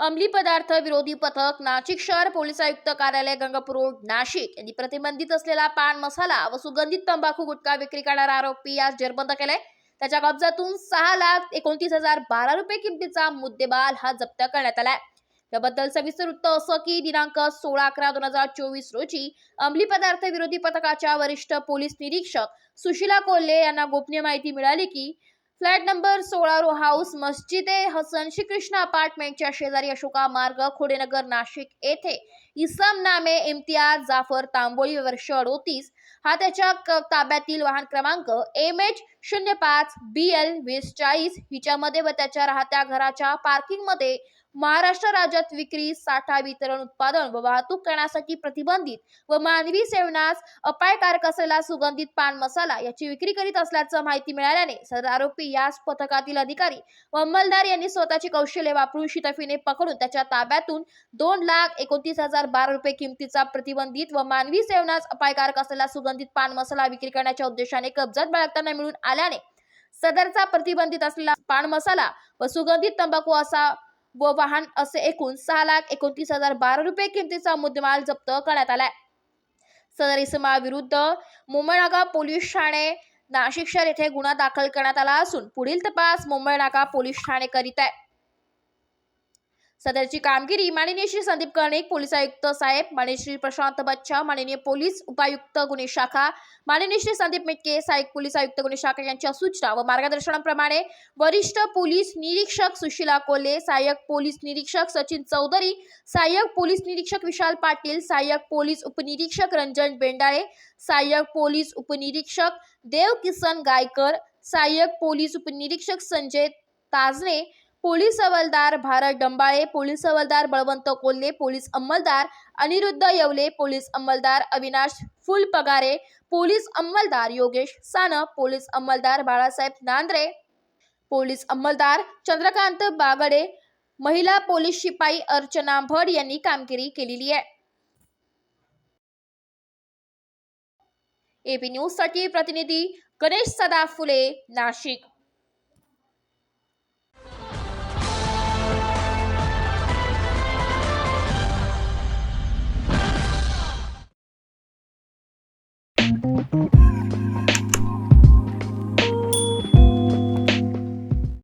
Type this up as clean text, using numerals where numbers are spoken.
अंमली पदार्थ विरोधी पथक नाशिक शहर पोलीस आयुक्त कार्यालय गंगापूर रोड नाशिक यांनी प्रतिबंधित असलेला पान मसाला व सुगंधित तंबाखू गुटखा विक्री करणारा आरोपी आज जेरबंद केलाय। त्याच्या कब्जातून 6,29,012 रुपये किमतीचा मुद्देमाल हा जप्त करण्यात आलाय। याबद्दल सविस्तर वृत्त असं की दिनांक 16/11/2024 रोजी अंमली पदार्थ विरोधी पथकाच्या वरिष्ठ पोलीस निरीक्षक सुशीला कोल्हे यांना गोपनीय माहिती मिळाली की फ्लॅट नंबर 16 रो हाऊस मस्जिद हसन श्रीकृष्ण अपार्टमेंटच्या शेजारी अशोका मार्ग खोडेनगर नाशिक येथे इसम नामे इम्तियाज जाफर तांबोळी वर्ष 38 हा त्याच्या ताब्यातील वाहन क्रमांक MH05BL 2040 हिच्यामध्ये व त्याच्या राहत्या घराच्या पार्किंग मध्ये महाराष्ट्र राज्यात विक्री, साठा, वितरण, उत्पादन व वाहतूक करण्यासाठी प्रतिबंधित व मानवी सेवनास अपायकारक असलेला सुगंधित पान मसाला याची विक्री करीत असल्याचं माहिती मिळाल्याने सदर आरोपी यास पथकातील अधिकारी व अंमलदार यांनी स्वतःची कौशल्य वापरून शितफीने पकडून त्याच्या ताब्यातून 2,29,012 रुपये किमतीचा प्रतिबंधित व मानवी सेवनास अपायकारक असलेला सुगंधित पान मसाला विक्री करण्याच्या उद्देशाने कब्जात बाळगताना मिळून आल्याने सदरचा प्रतिबंधित असलेला पान मसाला व सुगंधित तंबाखू असा व वाहन असे एकूण 6,29,012 रुपये किमतीचा मुद्देमाल जप्त करण्यात आलाय। सदर इसमाविरुद्ध मुंबई पोलीस ठाणे नाशिक शहर येथे गुन्हा दाखल करण्यात आला असून पुढील तपास मुंबई पोलीस ठाणे करीत आहे। सदरची कामगिरी माननीय श्री संदीप कर्णिक पोलीस आयुक्त साहेब, माननीय श्री प्रशांत बच्चा माननीय पोलीस उपायुक्त गुन्हे शाखा, माननीय श्री संदीप मिटके सहाय्यक पोलीस आयुक्त गुन्हे शाखा यांच्या सूचना व मार्गदर्शनाप्रमाणे वरिष्ठ पोलीस निरीक्षक सुशीला कोल्हे, सहाय्यक पोलीस निरीक्षक सचिन चौधरी, सहाय्यक पोलीस निरीक्षक विशाल पाटील, सहाय्यक पोलीस उपनिरीक्षक रंजन बेंडाळे, सहाय्यक पोलीस उपनिरीक्षक देव किसन गायकर, सहाय्यक पोलीस उपनिरीक्षक संजय ताजने, पोलीस हवालदार भारत डंबाळे, पोलीस हवालदार बळवंत कोल्हे, पोलीस अंमलदार अनिरुद्ध येवले, पोलीस अंमलदार अविनाश फुलपगारे, पोलीस अंमलदार योगेश सानप, पोलीस अंमलदार बाळासाहेब नांद्रे, पोलीस अंमलदार चंद्रकांत बागडे, महिला पोलीस शिपाई अर्चना भड यांनी कामगिरी केलेली आहे। एपी न्यूज साठी प्रतिनिधी गणेश सदा फुले, नाशिक।